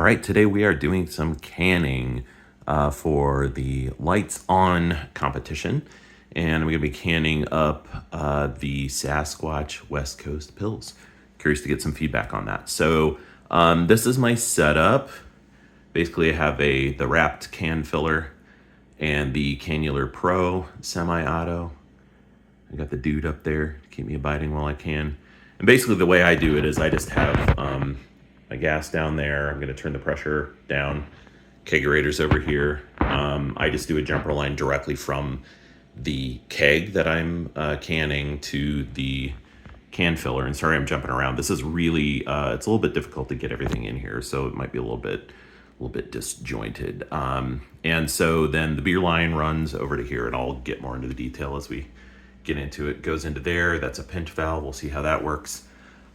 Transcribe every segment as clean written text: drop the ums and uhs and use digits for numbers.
right, today we are doing some canning for the Lights On competition, and we're going to be canning up the Sasquatch West Coast Pils. Curious to get some feedback on that. So this is my setup. Basically, I have the wrapped can filler and the Cannular Pro semi-auto. I got the dude up there to keep me abiding while I can. And basically the way I do it is I just have my gas down there. I'm going to turn the pressure down. Kegerator's over here. I just do a jumper line directly from the keg that I'm canning to the can filler. And sorry I'm jumping around. This is really, it's a little bit difficult to get everything in here, so it might be a little bit disjointed. And so then the beer line runs over to here, and I'll get more into the detail as we get into it. Goes into there. That's a pinch valve. We'll see how that works.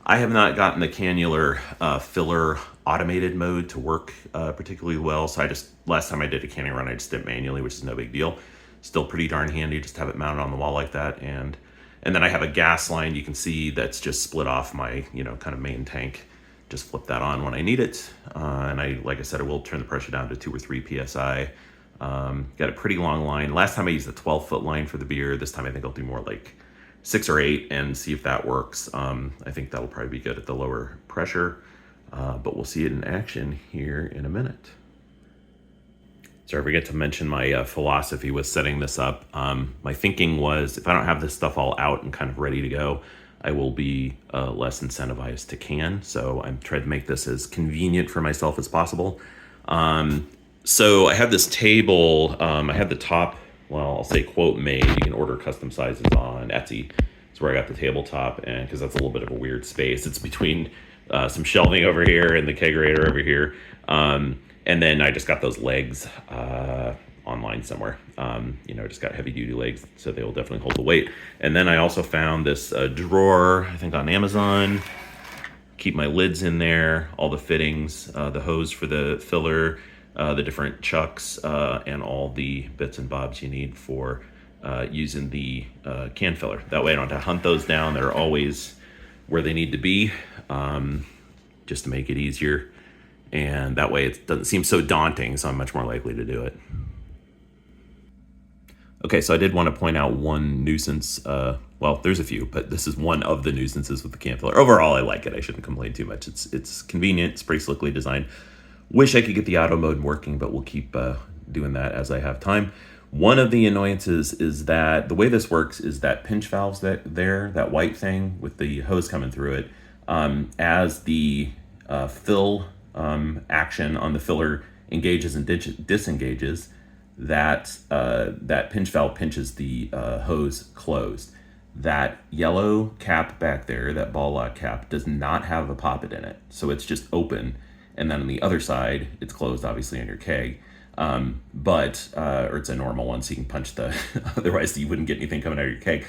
I have not gotten the Cannular filler automated mode to work particularly well. So last time I did a canning run, I just did it manually, which is no big deal. Still pretty darn handy, just have it mounted on the wall like that. And then I have a gas line you can see that's just split off my, kind of main tank. Just flip that on when I need it. And like I said, I will turn the pressure down to 2 or 3 PSI. Got a pretty long line. Last time I used a 12-foot line for the beer. This time I think I'll do more like 6 or 8 and see if that works. I think that'll probably be good at the lower pressure, but we'll see it in action here in a minute. Sorry, I forget to mention my philosophy with setting this up. My thinking was if I don't have this stuff all out and kind of ready to go, I will be less incentivized to can. So I'm trying to make this as convenient for myself as possible. So I have this table. I have the top, well, I'll say quote made. You can order custom sizes on Etsy. That's where I got the tabletop, and because that's a little bit of a weird space. It's between some shelving over here and the kegerator over here. And then I just got those legs online somewhere. Just got heavy duty legs, so they will definitely hold the weight. And then I also found this drawer, I think on Amazon. Keep my lids in there, all the fittings, the hose for the filler, the different chucks, and all the bits and bobs you need for using the can filler. That way I don't have to hunt those down. They're always where they need to be, just to make it easier. And that way it doesn't seem so daunting, so I'm much more likely to do it. Okay, so I did want to point out one nuisance. Well, there's a few, but this is one of the nuisances with the can filler. Overall, I like it. I shouldn't complain too much. It's convenient. It's pretty slickly designed. Wish I could get the auto mode working, but we'll keep doing that as I have time. One of the annoyances is that the way this works is that pinch valves that white thing with the hose coming through it, as the fill action on the filler engages and disengages, that pinch valve pinches the hose closed. That yellow cap back there, that ball lock cap, does not have a poppet in it, so it's just open. And then on the other side, it's closed, obviously, on your keg. Or it's a normal one, so you can punch otherwise you wouldn't get anything coming out of your keg.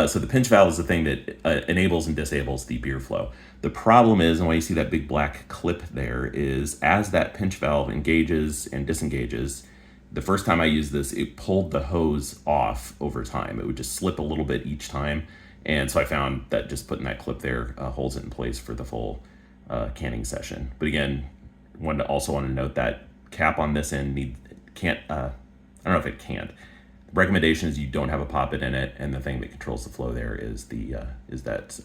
So the pinch valve is the thing that enables and disables the beer flow. The problem is, and why you see that big black clip there, is as that pinch valve engages and disengages, the first time I used this, it pulled the hose off over time. It would just slip a little bit each time. And so I found that just putting that clip there holds it in place for the full canning session. But again, also want to note that cap on this end I don't know if it can't. The recommendation is you don't have a poppet in it, and the thing that controls the flow there is that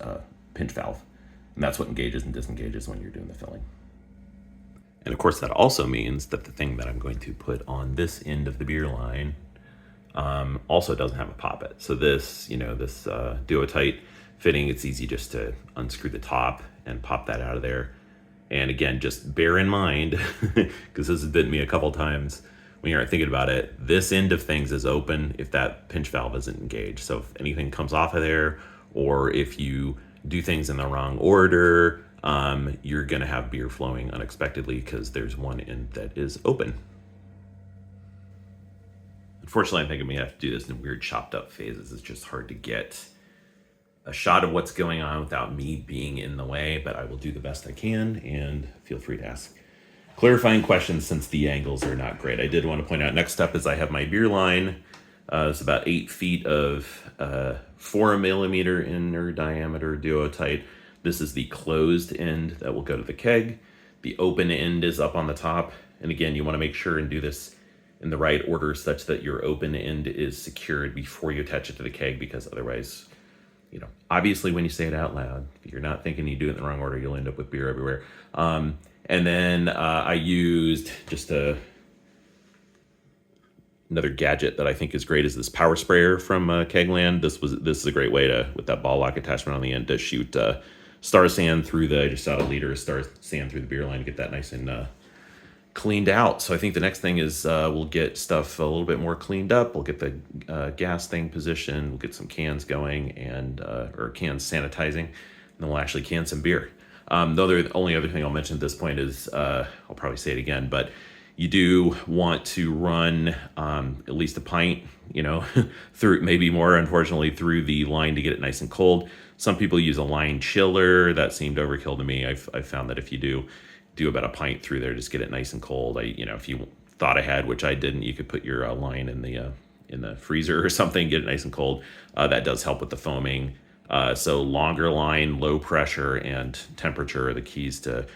pinch valve, and that's what engages and disengages when you're doing the filling. And of course, that also means that the thing that I'm going to put on this end of the beer line also doesn't have a poppet. So this duo-tight fitting, it's easy just to unscrew the top and pop that out of there. And again, just bear in mind, because this has bitten me a couple times when you're thinking about it, this end of things is open if that pinch valve isn't engaged. So if anything comes off of there, or if you do things in the wrong order, you're gonna have beer flowing unexpectedly because there's one end that is open. Unfortunately, I think I'm gonna have to do this in weird chopped up phases. It's just hard to get a shot of what's going on without me being in the way, but I will do the best I can, and feel free to ask clarifying questions since the angles are not great. I did want to point out, next up is I have my beer line. It's about 8 feet of 4 millimeter inner diameter duo-tight. This is the closed end that will go to the keg. The open end is up on the top. And again, you want to make sure and do this in the right order such that your open end is secured before you attach it to the keg, because otherwise, obviously when you say it out loud, if you're not thinking you do it in the wrong order, you'll end up with beer everywhere. And then I used just another gadget that I think is great is this power sprayer from Kegland. This is a great way to, with that ball lock attachment on the end, to shoot star sand through I just shot a liter of star sand through the beer line to get that nice and cleaned out. So I think the next thing is we'll get stuff a little bit more cleaned up. We'll get the gas thing positioned. We'll get some cans going and or cans sanitizing, and then we'll actually can some beer. The only other thing I'll mention at this point is I'll probably say it again, but you do want to run at least a pint, through, maybe more, unfortunately, through the line to get it nice and cold. Some people use a line chiller. That seemed overkill to me. I've found that if you do about a pint through there, just get it nice and cold. If you thought I had, which I didn't, you could put your line in the freezer or something, get it nice and cold. That does help with the foaming. So longer line, low pressure, and temperature are the keys to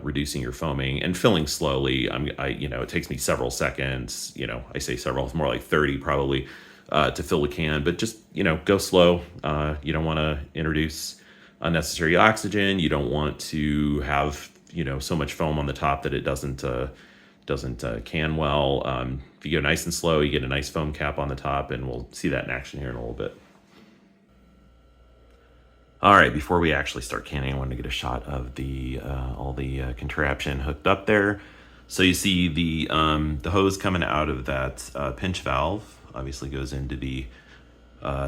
reducing your foaming and filling slowly. It takes me several seconds. I say several, it's more like 30 probably to fill a can, but just, go slow. You don't want to introduce unnecessary oxygen. You don't want to have, so much foam on the top that it doesn't can well. If you go nice and slow, you get a nice foam cap on the top, and we'll see that in action here in a little bit. All right, before we actually start canning, I wanted to get a shot of all the contraption hooked up there. So you see the hose coming out of that pinch valve obviously goes into the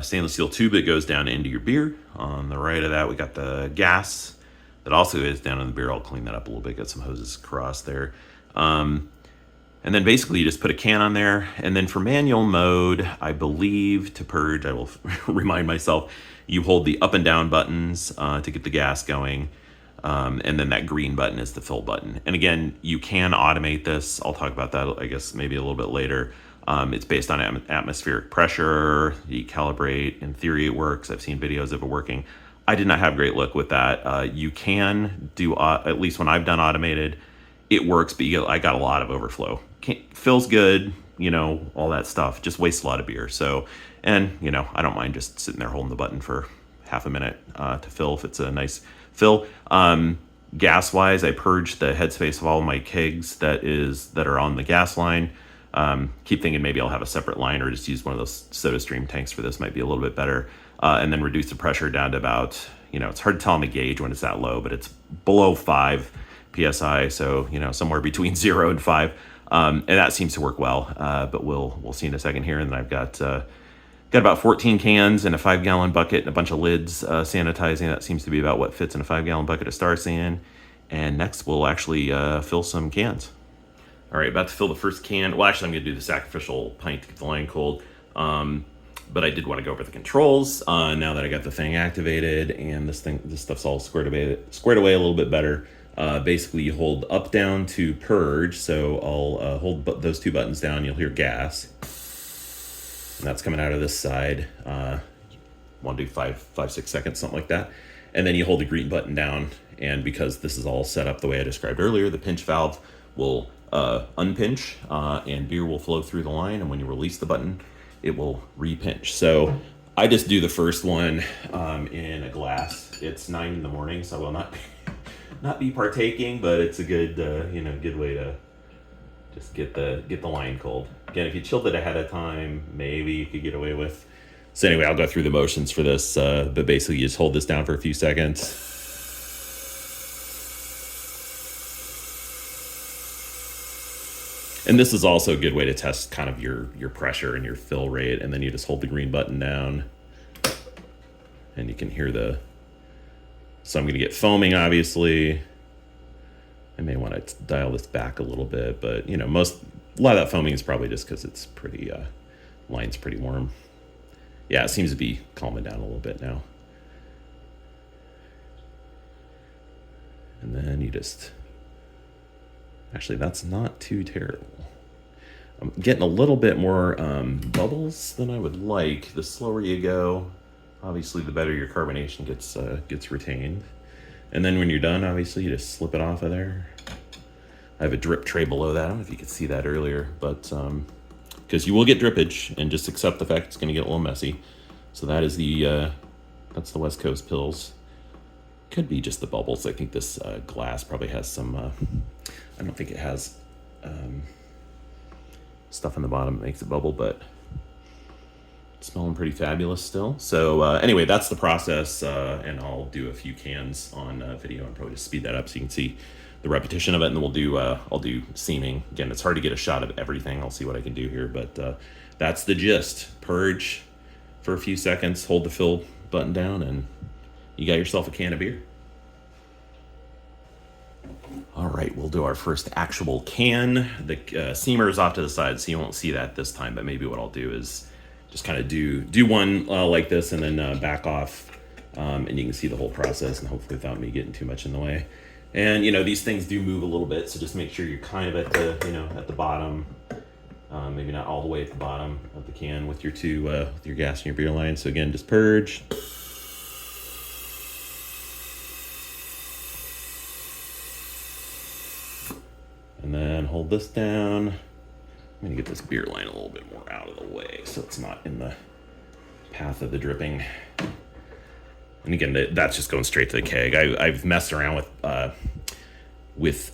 stainless steel tube that goes down into your beer. On the right of that, we got the gas that also is down in the beer. I'll clean that up a little bit, got some hoses across there. And then basically you just put a can on there. And then for manual mode, I believe to purge, I will remind myself, you hold the up and down buttons to get the gas going. And then that green button is the fill button. And again, you can automate this. I'll talk about that, I guess, maybe a little bit later. It's based on atmospheric pressure. You calibrate. In theory, it works. I've seen videos of it working. I did not have great luck with that. You can do, at least when I've done automated, it works, but I got a lot of overflow. Feels good, all that stuff. Just wastes a lot of beer. So, and, I don't mind just sitting there holding the button for half a minute to fill if it's a nice fill. Gas-wise, I purged the headspace of all my kegs that are on the gas line. Keep thinking maybe I'll have a separate line or just use one of those SodaStream tanks for this. Might be a little bit better. And then reduce the pressure down to about, it's hard to tell on the gauge when it's that low, but it's below 5 PSI. So, somewhere between 0 and 5. And that seems to work well. But we'll see in a second here. And then I've got about 14 cans in a 5-gallon bucket and a bunch of lids sanitizing. That seems to be about what fits in a 5-gallon bucket of Star Sand. And next we'll actually fill some cans. All right, about to fill the first can. Well, actually I'm gonna do the sacrificial pint to get the line cold. But I did want to go over the controls now that I got the thing activated, and this stuff's all squared away a little bit better. Basically you hold up down to purge. So I'll hold those two buttons down. You'll hear gas. And that's coming out of this side. Want to do 5-6 seconds, something like that. And then you hold the green button down. And because this is all set up the way I described earlier, the pinch valve will unpinch and beer will flow through the line. And when you release the button, it will repinch. So I just do the first one in a glass. It's 9 in the morning, so I will not be partaking, but it's a good good way to just get the line cold. Again, if you chilled it ahead of time, maybe you could get away with. So anyway, I'll go through the motions for this, but basically you just hold this down for a few seconds. And this is also a good way to test kind of your pressure and your fill rate. And then you just hold the green button down and you can hear so I'm going to get foaming, obviously. I may want to dial this back a little bit, but a lot of that foaming is probably just because it's pretty, line's pretty warm. Yeah, it seems to be calming down a little bit now. And then you just, actually that's not too terrible. I'm getting a little bit more bubbles than I would like. The slower you go, obviously the better your carbonation gets retained. And then when you're done, obviously, you just slip it off of there. I have a drip tray below that. I don't know if you could see that earlier, but because you will get drippage, and just accept the fact it's going to get a little messy. So that is that's the West Coast Pils. Could be just the bubbles. I think this glass probably has some, I don't think it has stuff on the bottom that makes it bubble, but it's smelling pretty fabulous still. So anyway, that's the process, and I'll do a few cans on video and probably just speed that up so you can see the repetition of it, and then I'll do seaming. Again, it's hard to get a shot of everything. I'll see what I can do here, but that's the gist. Purge for a few seconds, hold the fill button down, and you got yourself a can of beer. All right, we'll do our first actual can. The seamer is off to the side, so you won't see that this time, but maybe what I'll do is just kind of do one like this, and then back off, and you can see the whole process, and hopefully without me getting too much in the way. And these things do move a little bit, so just make sure you're kind of at the at the bottom, maybe not all the way at the bottom of the can with your with your gas and your beer line. So again, just purge. And then hold this down. I'm gonna get this beer line a little bit more out of the way so it's not in the path of the dripping. And again, that's just going straight to the keg. I've messed around with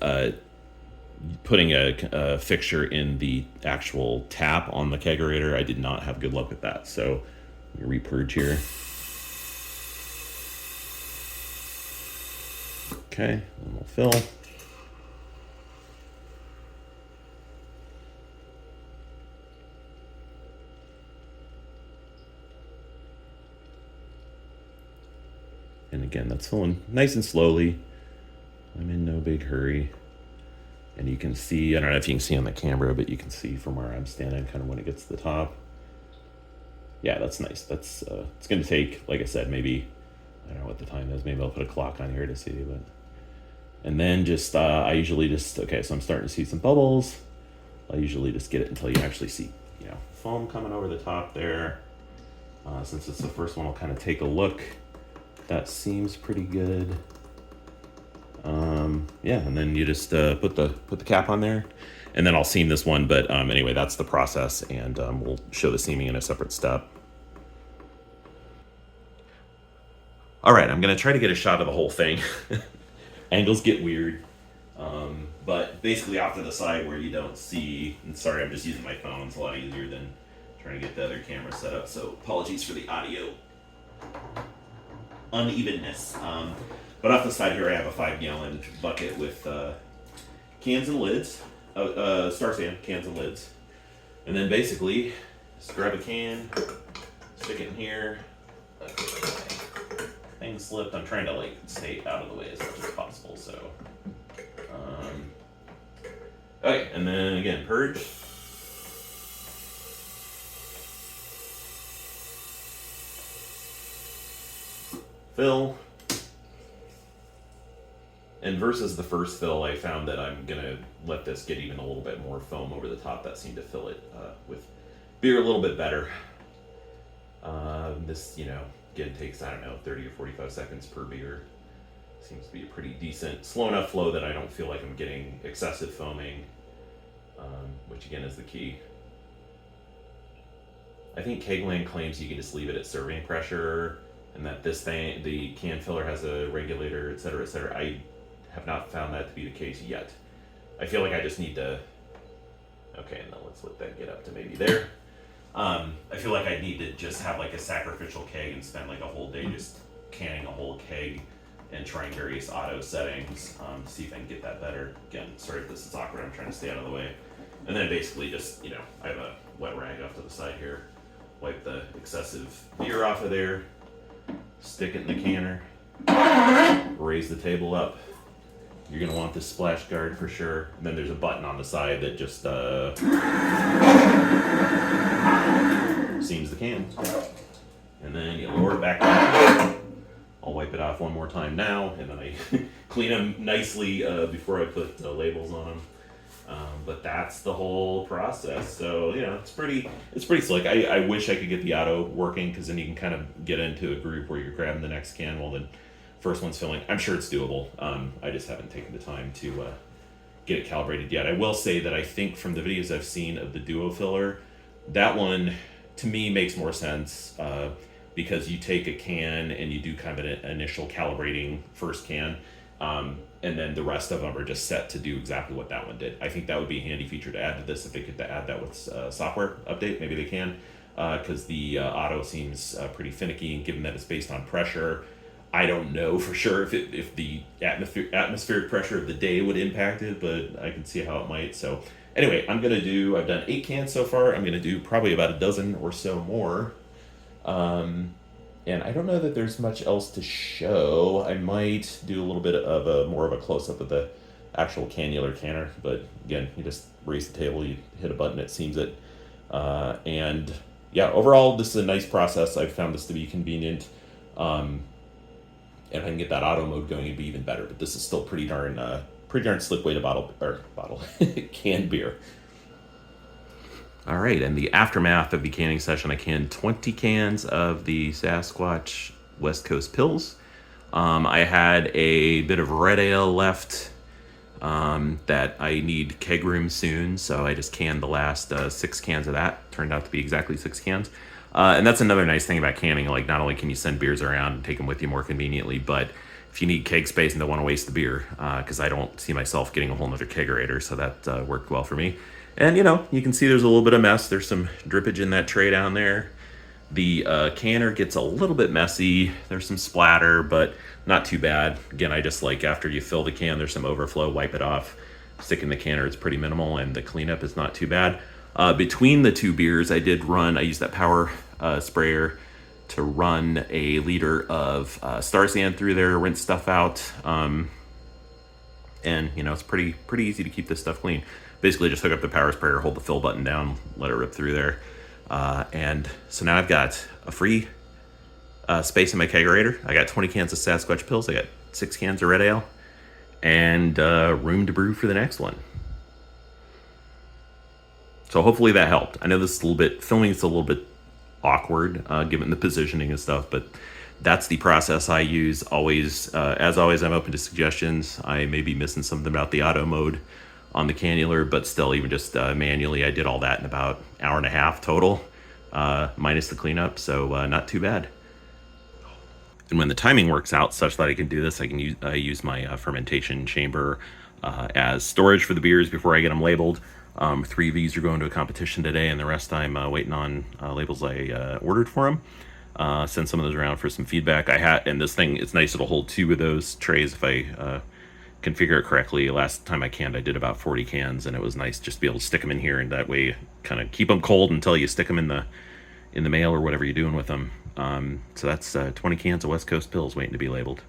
putting a fixture in the actual tap on the kegerator. I did not have good luck with that. So let me repurge here. Okay, and we'll fill. And again, that's filling nice and slowly. I'm in no big hurry. And you can see, I don't know if you can see on the camera, but you can see from where I'm standing kind of when it gets to the top. Yeah, that's nice. That's it's going to take, like I said, maybe, I don't know what the time is. Maybe I'll put a clock on here to see. But and then just, I usually just, okay, so I'm starting to see some bubbles. I usually just get it until you actually see, foam coming over the top there. Since it's the first one, I'll kind of take a look. That seems pretty good. Yeah, and then you just put the cap on there, and then I'll seam this one. But anyway, that's the process, and we'll show the seaming in a separate step. All right, I'm gonna try to get a shot of the whole thing. Angles get weird, but basically off to the side where you don't see. And sorry, I'm just using my phone. It's a lot easier than trying to get the other camera set up. So apologies for the audio unevenness. But off the side here, I have a 5-gallon bucket with cans and lids, Star San cans and lids. And then basically, just grab a can, stick it in here. Okay, thing slipped. I'm trying to stay out of the way as much as possible. So, okay, and then again, purge. Fill. And versus the first fill, I found that I'm gonna let this get even a little bit more foam over the top. That seemed to fill it with beer a little bit better. This, again, takes, I don't know, 30 or 45 seconds per beer. Seems to be a pretty decent, slow enough flow that I don't feel like I'm getting excessive foaming, which again is the key. I think Kegland claims you can just leave it at serving pressure, and that this thing, the can filler, has a regulator, et cetera, et cetera. I have not found that to be the case yet. I feel like I just need to, okay, now let's let that get up to maybe there. I feel like I need to just have a sacrificial keg and spend a whole day just canning a whole keg and trying various auto settings, see if I can get that better. Again, sorry if this is awkward, I'm trying to stay out of the way. And then basically just, I have a wet rag off to the side here, wipe the excessive beer off of there, stick it in the canner, raise the table up. You're gonna want this splash guard for sure. And then there's a button on the side that just seams the can. And then you lower it back down. I'll wipe it off one more time now, and then I clean them nicely before I put the labels on them. But that's the whole process. So it's pretty slick. I wish I could get the auto working, because then you can kind of get into a groove where you're grabbing the next can while the first one's filling. I'm sure it's doable. I just haven't taken the time to get it calibrated yet. I will say that I think from the videos I've seen of the duo filler, that one to me makes more sense because you take a can and you do kind of an initial calibrating first can, and then the rest of them are just set to do exactly what that one did. I think that would be a handy feature to add to this if they could add that with software update. Maybe they can, because the auto seems pretty finicky, and given that it's based on pressure, I don't know for sure if the atmospheric pressure of the day would impact it, but I can see how it might. So anyway, I've done 8 cans so far. I'm gonna do probably about a dozen or so more. And I don't know that there's much else to show. I might do a little bit of more of a close-up of the actual Cannular canner, but again, you just raise the table, you hit a button, it seams it. And yeah, overall, this is a nice process. I've found this to be convenient. And if I can get that auto mode going, it'd be even better. But this is still pretty darn slick way to bottle canned beer. All right, and the aftermath of the canning session, I canned 20 cans of the Sasquatch West Coast Pils. I had a bit of red ale left that I need keg room soon, so I just canned the last 6 cans of that. Turned out to be exactly 6 cans. And that's another nice thing about canning. Like, not only can you send beers around and take them with you more conveniently, but if you need keg space and don't want to waste the beer, because I don't see myself getting a whole nother kegerator, so that worked well for me. And, you know, you can see there's a little bit of mess. There's some drippage in that tray down there. The canner gets a little bit messy. There's some splatter, but not too bad. Again, I just like after you fill the can, there's some overflow, wipe it off. Stick in the canner, it's pretty minimal, and the cleanup is not too bad. Between the 2 beers, I used that power sprayer to run a liter of Star Sand through there, rinse stuff out. And, you know, it's pretty easy to keep this stuff clean. Basically, just hook up the power sprayer, hold the fill button down, let it rip through there. And so now I've got a free space in my kegerator. I got 20 cans of Sasquatch Pils. I got 6 cans of red ale. And room to brew for the next one. So hopefully that helped. I know this is filming is a little bit awkward given the positioning and stuff, but that's the process I use. As always, I'm open to suggestions. I may be missing something about the auto mode on the Cannular, but still, even just manually, I did all that in about an hour and a half total, minus the cleanup, so not too bad. And when the timing works out such that I can do this, I use my fermentation chamber as storage for the beers before I get them labeled. 3 of these are going to a competition today, and the rest I'm waiting on labels I ordered for them. Send some of those around for some feedback. And this thing, it's nice, it'll hold 2 of those trays if I configure it correctly. Last time I canned, I did about 40 cans, and it was nice just to be able to stick them in here, and that way kind of keep them cold until you stick them in the mail or whatever you're doing with them. So that's 20 cans of West Coast Pils waiting to be labeled.